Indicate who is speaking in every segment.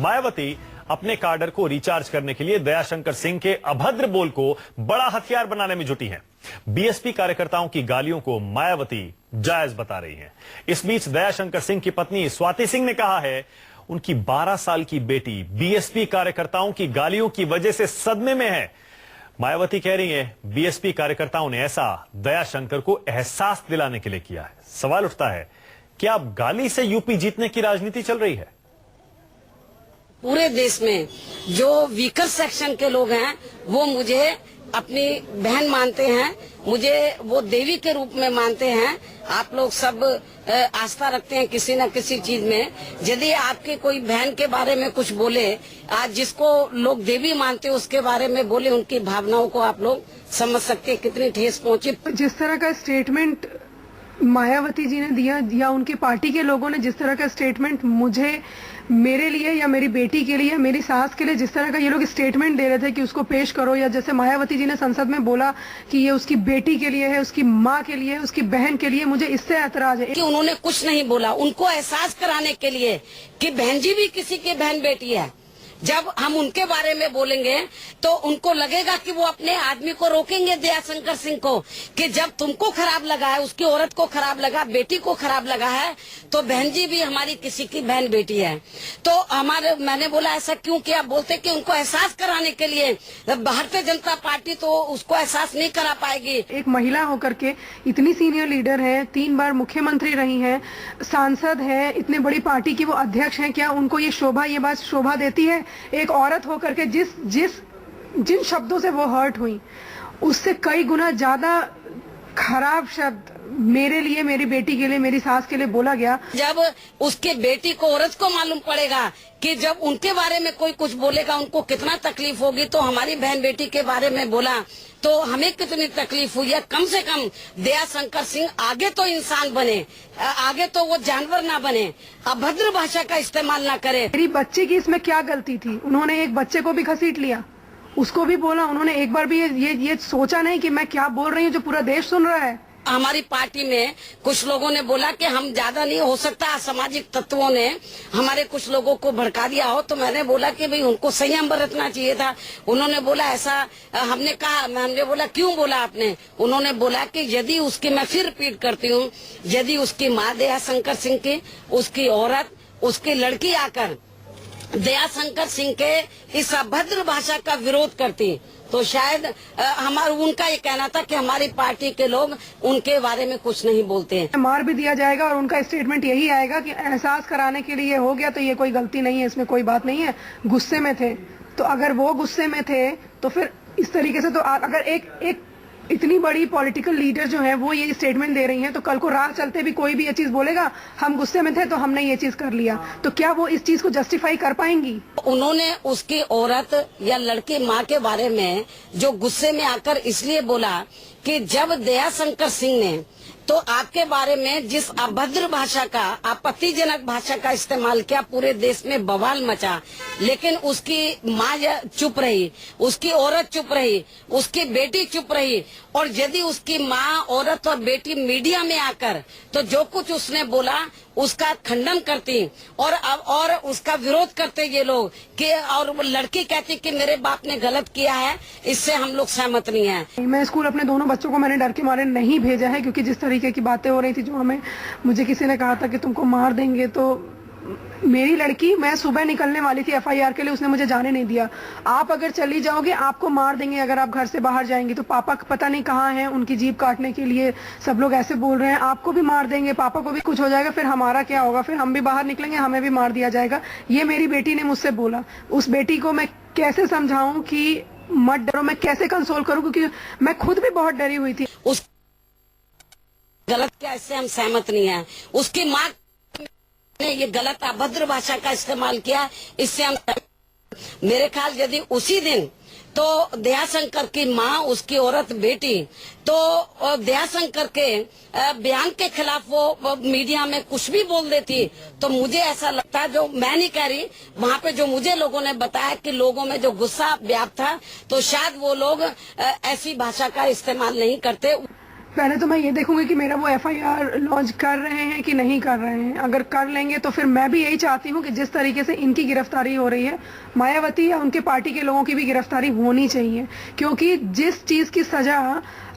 Speaker 1: मायावती अपने काडर को रिचार्ज करने के लिए दयाशंकर सिंह के अभद्र बोल को बड़ा हथियार बनाने में जुटी हैं। बीएसपी कार्यकर्ताओं की गालियों को मायावती जायज बता रही हैं। इस बीच दयाशंकर सिंह की पत्नी स्वाति सिंह ने कहा है उनकी 12 साल की बेटी बीएसपी कार्यकर्ताओं की गालियों की वजह से सदमे में है। मायावती कह रही है बीएसपी कार्यकर्ताओं ने ऐसा दयाशंकर को एहसास दिलाने के लिए किया है। सवाल उठता है क्या अब गाली से यूपी जीतने की राजनीति चल रही है?
Speaker 2: पूरे देश में जो वीकर सेक्शन के लोग हैं वो मुझे अपनी बहन मानते हैं, मुझे वो देवी के रूप में मानते हैं। आप लोग सब आस्था रखते हैं किसी न किसी चीज में। यदि आपके कोई बहन के बारे में कुछ बोले, आज जिसको लोग देवी मानते हैं उसके बारे में बोले, उनकी भावनाओं को आप लोग समझ सकते हैं कितनी ठेस पहुंची।
Speaker 3: जिस तरह का स्टेटमेंट मायावती जी ने दिया या उनकी पार्टी के लोगों ने जिस तरह का स्टेटमेंट मुझे, मेरे लिए या मेरी बेटी के लिए, मेरी सास के लिए जिस तरह का ये लोग स्टेटमेंट दे रहे थे कि उसको पेश करो, या जैसे मायावती जी ने संसद में बोला कि ये उसकी बेटी के लिए है, उसकी माँ के लिए है, उसकी बहन के लिए, मुझे इससे ऐतराज है
Speaker 2: कि उन्होंने कुछ नहीं बोला। उनको एहसास कराने के लिए कि बहन जी भी किसी की बहन बेटी है। जब हम उनके बारे में बोलेंगे तो उनको लगेगा कि वो अपने आदमी को रोकेंगे, दयाशंकर सिंह को, कि जब तुमको खराब लगा है, उसकी औरत को खराब लगा, बेटी को खराब लगा है, तो बहन जी भी हमारी किसी की बहन बेटी है। तो मैंने बोला ऐसा क्यों किया? बोलते कि उनको एहसास कराने के लिए। भारतीय जनता पार्टी तो उसको एहसास नहीं करा पाएगी।
Speaker 3: एक महिला होकर के इतनी सीनियर लीडर है, 3 बार मुख्यमंत्री रही हैं, सांसद है, इतने बड़ी पार्टी की वो अध्यक्ष हैं, क्या उनको ये बात शोभा देती है? एक औरत होकर के जिन शब्दों से वो हर्ट हुई, उससे कई गुना ज्यादा खराब शब्द मेरे लिए, मेरी बेटी के लिए, मेरी सास के लिए बोला गया।
Speaker 2: जब उसके बेटी को, औरत को मालूम पड़ेगा कि जब उनके बारे में कोई कुछ बोलेगा उनको कितना तकलीफ होगी, तो हमारी बहन बेटी के बारे में बोला तो हमें कितनी तकलीफ हुई है। कम से कम दयाशंकर सिंह आगे तो इंसान बने, आगे तो वो जानवर ना बने, अभद्र भाषा का इस्तेमाल ना करे।
Speaker 3: मेरी बच्चे की इसमें क्या गलती थी? उन्होंने एक बच्चे को भी घसीट लिया, उसको भी बोला। उन्होंने एक बार भी ये सोचा नहीं कि मैं क्या बोल रही हूँ जो पूरा देश सुन रहा है।
Speaker 2: हमारी पार्टी में कुछ लोगों ने बोला कि हम ज्यादा नहीं हो सकता, असामाजिक तत्वों ने हमारे कुछ लोगों को भड़का दिया हो। तो मैंने बोला कि भाई उनको संयम बरतना चाहिए था। उन्होंने बोला ऐसा, हमने कहा, मैंने बोला क्यों बोला आपने? उन्होंने बोला कि यदि उसकी, मैं फिर रिपीट करती हूँ, यदि उसकी माँ दयाशंकर सिंह की, उसकी औरत, उसकी लड़की आकर दयाशंकर सिंह के इस अभद्र भाषा का विरोध करती तो शायद उनका ये कहना था कि हमारी पार्टी के लोग उनके बारे में कुछ नहीं बोलते हैं।
Speaker 3: मार भी दिया जाएगा और उनका स्टेटमेंट यही आएगा कि एहसास कराने के लिए हो गया, तो ये कोई गलती नहीं है, इसमें कोई बात नहीं है, गुस्से में थे। तो अगर वो गुस्से में थे तो फिर इस तरीके से, तो अगर एक इतनी बड़ी पॉलिटिकल लीडर जो है वो ये स्टेटमेंट दे रही हैं, तो कल को राह चलते भी कोई भी ये चीज बोलेगा हम गुस्से में थे तो हमने ये चीज कर लिया, तो क्या वो इस चीज को जस्टिफाई कर पाएंगी?
Speaker 2: उन्होंने उसकी औरत या लड़की माँ के बारे में जो गुस्से में आकर इसलिए बोला कि जब दयाशंकर सिंह ने तो आपके बारे में जिस अभद्र भाषा का, आपत्तिजनक भाषा का इस्तेमाल किया, पूरे देश में बवाल मचा, लेकिन उसकी माँ चुप रही, उसकी औरत चुप रही, उसकी बेटी चुप रही। और यदि उसकी माँ, औरत और बेटी मीडिया में आकर तो जो कुछ उसने बोला उसका खंडन करती और उसका विरोध करते ये लोग कि, और वो लड़की कहती कि मेरे बाप ने गलत किया है, इससे हम लोग सहमत नहीं है।
Speaker 3: मैं स्कूल अपने दोनों बच्चों को मैंने डर के मारे नहीं भेजा है, क्योंकि जिस तरीके की बातें हो रही थी, जो हमें, मुझे किसी ने कहा था कि तुमको मार देंगे, तो मेरी लड़की, मैं सुबह निकलने वाली थी एफआईआर के लिए, उसने मुझे जाने नहीं दिया। आप अगर चली जाओगे आपको मार देंगे अगर आप घर से बाहर जाएंगी। तो पापा पता नहीं कहाँ हैं, उनकी जीभ काटने के लिए सब लोग ऐसे बोल रहे हैं, आपको भी मार देंगे, पापा को भी कुछ हो जाएगा, फिर हमारा क्या होगा? फिर हम भी बाहर निकलेंगे, हमें भी मार दिया जाएगा। ये मेरी बेटी ने मुझसे बोला। उस बेटी को मैं कैसे समझाऊं कि मत डरो, मैं कैसे कंसोल करूं, क्योंकि मैं खुद भी बहुत डरी हुई थी।
Speaker 2: उस गलत क्या, इससे हम सहमत नहीं है। उसकी माँ ने ये गलत अभद्र भाषा का इस्तेमाल किया, इससे हम, मेरे ख्याल यदि उसी दिन तो दयाशंकर की माँ, उसकी औरत, बेटी, तो दयाशंकर के बयान के खिलाफ वो मीडिया में कुछ भी बोल देती, तो मुझे ऐसा लगता है, जो मैं नहीं कह रही, वहाँ पे जो मुझे लोगों ने बताया कि लोगों में जो गुस्सा व्याप्त था, तो शायद वो लोग ऐसी भाषा का इस्तेमाल नहीं करते।
Speaker 3: पहले तो मैं ये देखूंगी कि मेरा वो एफआईआर लॉन्च कर रहे हैं कि नहीं कर रहे हैं। अगर कर लेंगे तो फिर मैं भी यही चाहती हूँ कि जिस तरीके से इनकी गिरफ्तारी हो रही है, मायावती या उनके पार्टी के लोगों की भी गिरफ्तारी होनी चाहिए। क्योंकि जिस चीज की सजा,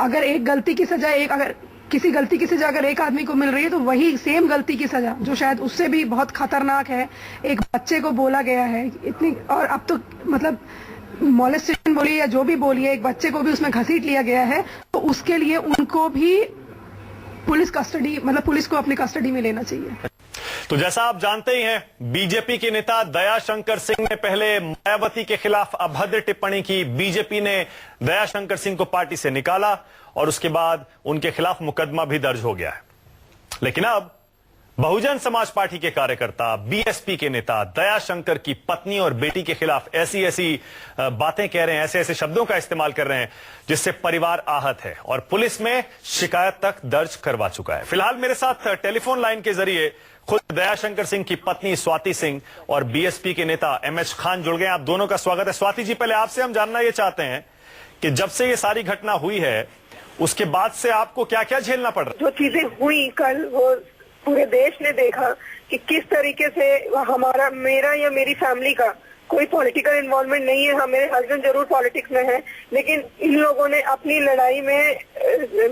Speaker 3: अगर एक गलती की सजा, अगर किसी गलती की सजा अगर एक आदमी को मिल रही है तो वही सेम गलती की सजा जो शायद उससे भी बहुत खतरनाक है, एक बच्चे को बोला गया है इतनी, और अब तो मतलब मॉलेस्टेशन बोलिए या जो भी बोलिए, एक बच्चे को भी उसमें घसीट लिया गया है, तो उसके लिए उनको भी पुलिस कस्टडी, मतलब पुलिस को अपनी कस्टडी में लेना चाहिए।
Speaker 1: तो जैसा आप जानते ही हैं, बीजेपी के नेता दयाशंकर सिंह ने पहले मायावती के खिलाफ अभद्र टिप्पणी की। बीजेपी ने दयाशंकर सिंह को पार्टी से निकाला और उसके बाद उनके खिलाफ मुकदमा भी दर्ज हो गया है। लेकिन अब बहुजन समाज पार्टी के कार्यकर्ता, बीएसपी के नेता दयाशंकर की पत्नी और बेटी के खिलाफ ऐसी बातें कह रहे हैं, ऐसे ऐसे शब्दों का इस्तेमाल कर रहे हैं जिससे परिवार आहत है और पुलिस में शिकायत तक दर्ज करवा चुका है। फिलहाल मेरे साथ टेलीफोन लाइन के जरिए खुद दयाशंकर सिंह की पत्नी स्वाति सिंह और बीएसपी के नेता एमएच खान जुड़ गए। आप दोनों का स्वागत है। स्वाति जी, पहले आपसे हम जानना यह चाहते हैं कि जब से ये सारी घटना हुई है उसके बाद से आपको क्या क्या झेलना पड़ रहा है?
Speaker 4: जो चीजें हुई कल, वो पूरे देश ने देखा कि किस तरीके से हमारा, मेरा या मेरी फैमिली का कोई पॉलिटिकल इन्वॉल्वमेंट नहीं है। हाँ, मेरे हस्बैंड जरूर पॉलिटिक्स में है, लेकिन इन लोगों ने अपनी लड़ाई में,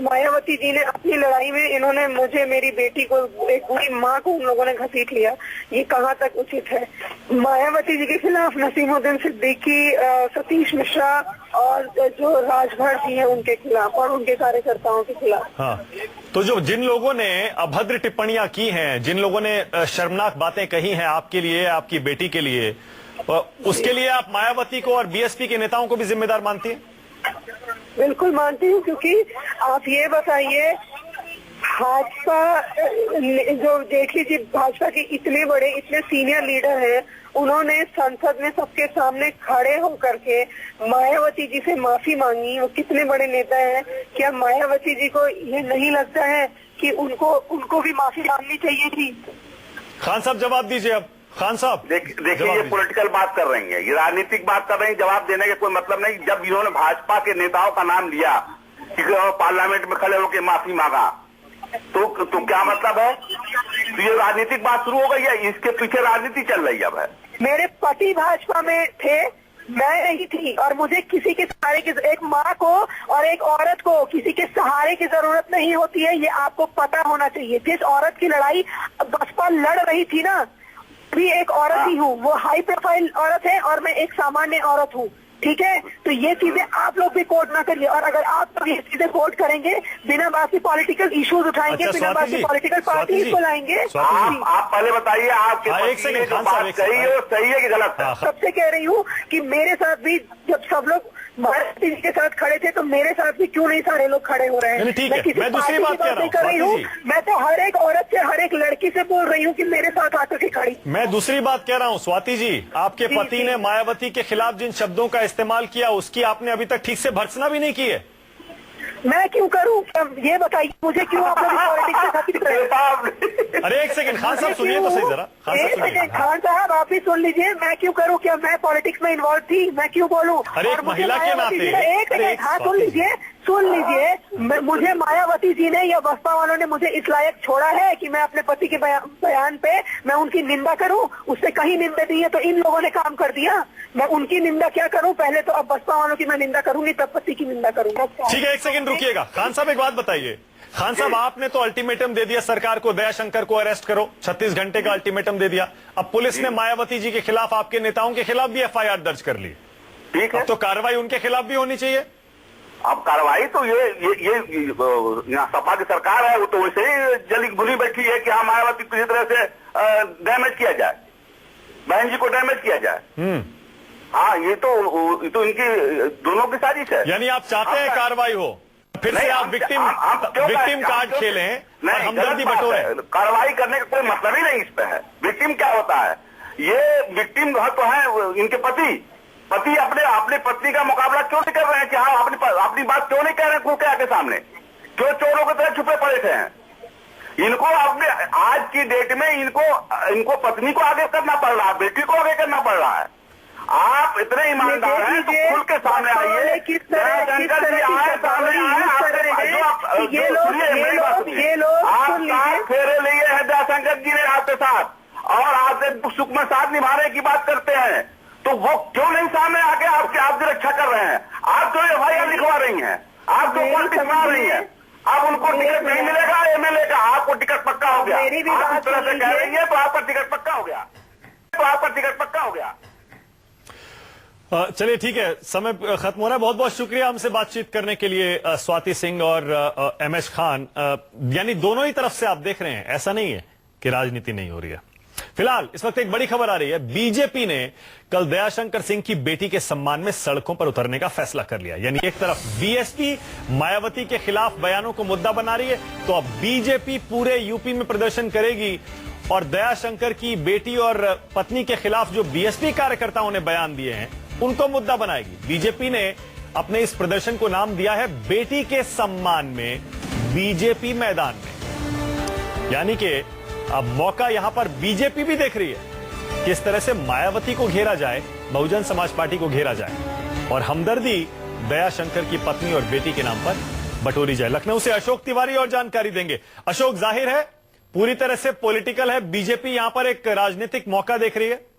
Speaker 4: मायावती जी ने अपनी लड़ाई में, इन्होंने मुझे, मेरी बेटी को, एक बुरी माँ को उन लोगों ने घसीट लिया। ये कहाँ तक उचित है? मायावती जी के खिलाफ नसीमुद्दीन सिद्दीकी, सतीश मिश्रा और जो राजभर जी हैं उनके खिलाफ और उनके कार्यकर्ताओं के खिलाफ।
Speaker 1: हाँ, तो जो जिन लोगों ने अभद्र टिप्पणियां की हैं, जिन लोगों ने शर्मनाक बातें कही हैं आपके लिए, आपकी बेटी के लिए, उसके लिए आप मायावती को और बीएसपी के नेताओं को भी जिम्मेदार मानती हैं?
Speaker 4: बिल्कुल मानती हूँ, क्योंकि आप ये बताइए, भाजपा, जो देख लीजिए, भाजपा के इतने बड़े, इतने सीनियर लीडर हैं, उन्होंने संसद में सबके सामने खड़े होकर के मायावती जी से माफी मांगी। वो कितने बड़े नेता हैं, क्या मायावती जी को ये नहीं लगता है कि उनको भी माफी मांगनी चाहिए थी?
Speaker 1: खान साहब जवाब दीजिए। अब खान साहब
Speaker 5: देखिए, ये पॉलिटिकल बात कर रही हैं, ये राजनीतिक बात कर रही हैं, जवाब देने का कोई मतलब नहीं। जब इन्होंने भाजपा के नेताओं का नाम लिया कि पार्लियामेंट में खड़े होकर माफी मांगा, तो क्या मतलब है? तो ये राजनीतिक बात शुरू हो गई है, इसके पीछे राजनीति चल रही है। अब
Speaker 4: मेरे पति भाजपा में थे, मैं नहीं थी, और मुझे किसी के सहारे की, एक माँ को और एक औरत को किसी के सहारे की जरूरत नहीं होती है, ये आपको पता होना चाहिए। जिस औरत की लड़ाई बसपा लड़ रही थी ना, भी एक औरत ही हूँ, वो हाई प्रोफाइल औरत है और मैं एक सामान्य औरत हूँ, ठीक है? तो ये चीजें आप लोग भी कोट ना करिए, और अगर आप लोग ये चीजें कोट करेंगे, बिना बात की पॉलिटिकल इश्यूज उठाएंगे, बिना बात की पॉलिटिकल पार्टीज को लाएंगे।
Speaker 5: आप पहले बताइए, आपके सही है कि गलत है?
Speaker 4: सबसे कह रही हूँ कि मेरे साथ भी जब सब लोग मायावती जी के साथ खड़े थे, तो मेरे साथ भी क्यों नहीं सारे लोग खड़े हो रहे हैं?
Speaker 1: मैं दूसरी बात कर रही हूँ,
Speaker 4: मैं तो हर एक औरत से, हर एक लड़की से बोल रही हूँ कि मेरे साथ आकर के खड़ी।
Speaker 1: मैं दूसरी बात कह रहा हूँ। स्वाति जी, आपके पति ने मायावती के खिलाफ जिन शब्दों का इस्तेमाल किया, उसकी आपने अभी तक ठीक से भर्त्सना भी नहीं की है।
Speaker 4: मैं क्यों करूं? ये बताइए मुझे, क्यों आप लोग पॉलिटिक्स से खत्म करें?
Speaker 1: अरे एक सेकंड, खान साहब सुनिए तो सही जरा।
Speaker 4: खान साहब आप भी सुन लीजिए, मैं क्यों करूं? क्या मैं पॉलिटिक्स में इन्वॉल्व थी? मैं क्यों बोलूं?
Speaker 1: अरे एक महिला के नाते
Speaker 4: एक हाँ, सुन लीजिए, मुझे मायावती जी ने या बसपा वालों ने मुझे इस लायक छोड़ा है कि मैं अपने पति के बयान पे मैं उनकी निंदा करूं? उससे कहीं निंदा दी है तो इन लोगों ने काम कर दिया। मैं उनकी निंदा क्या करूं? पहले तो अब बसपा वालों की मैं निंदा करूंगी, तब पति की निंदा करूंगा।
Speaker 1: ठीक है, एक सेकंड रुकिएगा। खान साहब एक बात बताइए। खान साहब, आपने तो अल्टीमेटम दे दिया सरकार को, दयाशंकर को अरेस्ट करो, 36 घंटे का अल्टीमेटम दे दिया। अब पुलिस ने मायावती जी के खिलाफ, आपके नेताओं के खिलाफ भी एफआईआर दर्ज कर ली।
Speaker 5: ठीक है,
Speaker 1: तो कार्रवाई उनके खिलाफ भी होनी चाहिए।
Speaker 5: अब कार्रवाई तो ये सपा की सरकार है, वो तो वैसे ही जली भुनी बैठी है कि हाँ, मायावती किसी तरह से डैमेज किया जाए, बहन जी को डैमेज किया जाए। हाँ, ये तो इनकी दोनों की साजिश है।
Speaker 1: यानी आप चाहते हैं कार्रवाई हो, फिर से आप विक्टिम कार्ड खेलें और हमदर्दी बटोरें।
Speaker 5: कार्रवाई करने का कोई मतलब ही नहीं इस पे है। विक्टिम क्या होता है? ये विक्टिम तो है इनके पति अपने पत्नी का मुकाबला क्यों नहीं कर रहे हैं कि हाँ, अपनी बात क्यों नहीं कह रहे खुल के आके सामने? क्यों चोरों की तरह छुपे पड़े थे? इनको अपने आज की डेट में इनको पत्नी को आगे करना पड़ रहा है, बेटी को आगे करना पड़ रहा है। आप इतने ईमानदार हैं तो खुल के सामने आइए।
Speaker 4: किस तरह
Speaker 5: शंकर जी आए, सामने आए,
Speaker 4: ये लोग
Speaker 5: आप साथ फेरे लिए हैं दयाशंकर जी ने आपके साथ, और आपसे दुख सुख में साथ निभाने की बात करते हैं, तो वो क्यों नहीं सामने आके आपकी रक्षा कर रहे हैं? आप तो एफआईआर लिखवा रही हैं, आप तो पॉलिटिक्स बना रही हैं। अब उनको टिकट नहीं मिलेगा एमएलए का, आपको टिकट पक्का हो गया।
Speaker 4: मेरी भी
Speaker 5: आप
Speaker 4: बात
Speaker 5: इस तरह से
Speaker 4: सुन
Speaker 5: कह
Speaker 4: लीजिए।
Speaker 5: रही है तो आपका टिकट पक्का हो गया, तो आपका टिकट पक्का हो गया।
Speaker 1: चलिए ठीक है, समय खत्म हो रहा है। बहुत बहुत शुक्रिया हमसे बातचीत करने के लिए स्वाति सिंह और एमएस खान। यानी दोनों ही तरफ से आप देख रहे हैं, ऐसा नहीं है कि राजनीति नहीं हो रही है। फिलहाल इस वक्त एक बड़ी खबर आ रही है, बीजेपी ने कल दयाशंकर सिंह की बेटी के सम्मान में सड़कों पर उतरने का फैसला कर लिया। यानी एक तरफ बीएसपी मायावती के खिलाफ बयानों को मुद्दा बना रही है, तो अब बीजेपी पूरे यूपी में प्रदर्शन करेगी और दयाशंकर की बेटी और पत्नी के खिलाफ जो बीएसपी कार्यकर्ताओं ने बयान दिए हैं उनको मुद्दा बनाएगी। बीजेपी ने अपने इस प्रदर्शन को नाम दिया है बेटी के सम्मान में बीजेपी मैदान में। यानी कि अब मौका यहां पर बीजेपी भी देख रही है किस तरह से मायावती को घेरा जाए, बहुजन समाज पार्टी को घेरा जाए और हमदर्दी दयाशंकर की पत्नी और बेटी के नाम पर बटोरी जाए। लखनऊ से अशोक तिवारी और जानकारी देंगे। अशोक, जाहिर है पूरी तरह से पॉलिटिकल है, बीजेपी यहां पर एक राजनीतिक मौका देख रही है।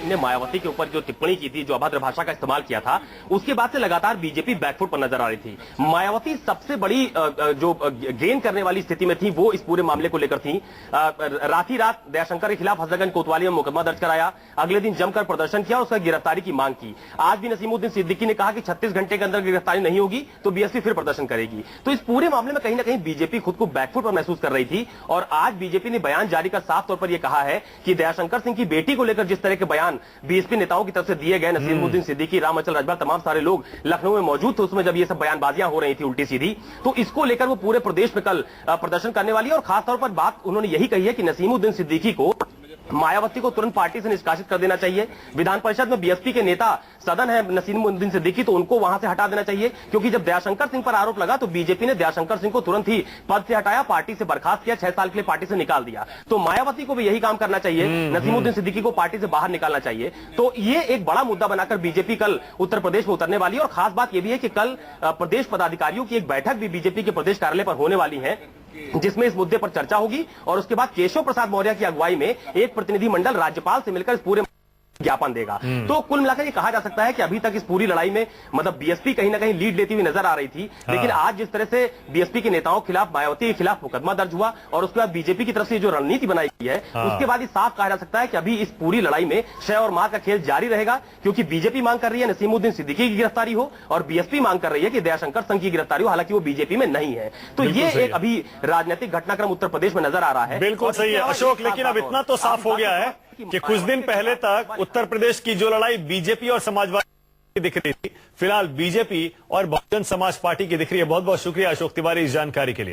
Speaker 6: ने मायावती के ऊपर जो टिप्पणी की थी, जो अभद्र भाषा का इस्तेमाल किया था, उसके बाद से लगातार बीजेपी बैकफुट पर नजर आ रही थी। मायावती सबसे बड़ी जो गेन करने वाली स्थिति में थी वो इस पूरे मामले को लेकर थी। रात ही रात दयाशंकर के खिलाफ हजरतगंज कोतवाली में मुकदमा दर्ज कराया, अगले दिन जमकर प्रदर्शन किया और उसका गिरफ्तारी की मांग की। आज भी नसीमुद्दीन सिद्दीकी ने कहा कि 36 घंटे के अंदर गिरफ्तारी नहीं होगी तो बीएसपी फिर प्रदर्शन करेगी। तो इस पूरे मामले में कहीं ना कहीं बीजेपी खुद को बैकफुट पर महसूस कर रही थी और आज बीजेपी ने बयान जारी कर साफ तौर पर यह कहा है कि दयाशंकर सिंह की बेटी को लेकर जिस तरह के बयान बीएसपी नेताओं की तरफ से दिए गए, नसीमुद्दीन सिद्दीकी, रामअचल राजभर, तमाम सारे लोग लखनऊ में मौजूद थे उसमें जब ये सब बयानबाजियां हो रही थी उल्टी सीधी, तो इसको लेकर वो पूरे प्रदेश में कल प्रदर्शन करने वाली है। और खासतौर पर बात उन्होंने यही कही है कि नसीमुद्दीन सिद्दीकी को, मायावती को तुरंत पार्टी से निष्कासित कर देना चाहिए। विधान परिषद में बीएसपी के नेता सदन है नसीमुद्दीन सिद्दीकी, तो उनको वहां से हटा देना चाहिए, क्योंकि जब दयाशंकर सिंह पर आरोप लगा तो बीजेपी ने दयाशंकर सिंह को तुरंत ही पद से हटाया, पार्टी से बर्खास्त किया, 6 साल के लिए पार्टी से निकाल दिया। तो मायावती को भी यही काम करना चाहिए, नसीमुद्दीन सिद्दीकी को पार्टी से बाहर निकालना चाहिए। तो ये एक बड़ा मुद्दा बनाकर बीजेपी कल उत्तर प्रदेश में उतरने वाली है। और खास बात यह भी है कि कल प्रदेश पदाधिकारियों की एक बैठक भी बीजेपी के प्रदेश कार्यालय पर होने वाली है, जिसमें इस मुद्दे पर चर्चा होगी और उसके बाद केशव प्रसाद मौर्य की अगुवाई में एक प्रतिनिधिमंडल राज्यपाल से मिलकर इस पूरे ज्ञापन देगा। तो कुल मिलाकर ये कहा जा सकता है कि अभी तक इस पूरी लड़ाई में मतलब बीएसपी कहीं ना कहीं लीड लेती हुई नजर आ रही थी, लेकिन आज जिस तरह से बीएसपी के नेताओं के खिलाफ, मायावती के खिलाफ मुकदमा दर्ज हुआ और उसके बाद बीजेपी की तरफ से जो रणनीति बनाई गई है, उसके बाद ये साफ कहा जा सकता है कि अभी इस पूरी लड़ाई में शय और मां का खेल जारी रहेगा, क्योंकि बीजेपी मांग कर रही है नसीमुद्दीन सिद्दीकी की गिरफ्तारी हो और बीएसपी मांग कर रही है कि दयाशंकर सिंह की गिरफ्तारी हो, हालांकि वो बीजेपी में नहीं है। तो ये एक अभी राजनीतिक घटनाक्रम उत्तर प्रदेश में नजर आ रहा है।
Speaker 1: बिल्कुल सही है अशोक, लेकिन अब इतना तो साफ हो गया है कि कुछ दिन पहले तक उत्तर प्रदेश की जो लड़ाई बीजेपी और समाजवादी दिख रही थी, फिलहाल बीजेपी और बहुजन समाज पार्टी की दिख रही है। बहुत बहुत शुक्रिया अशोक तिवारी इस जानकारी के लिए।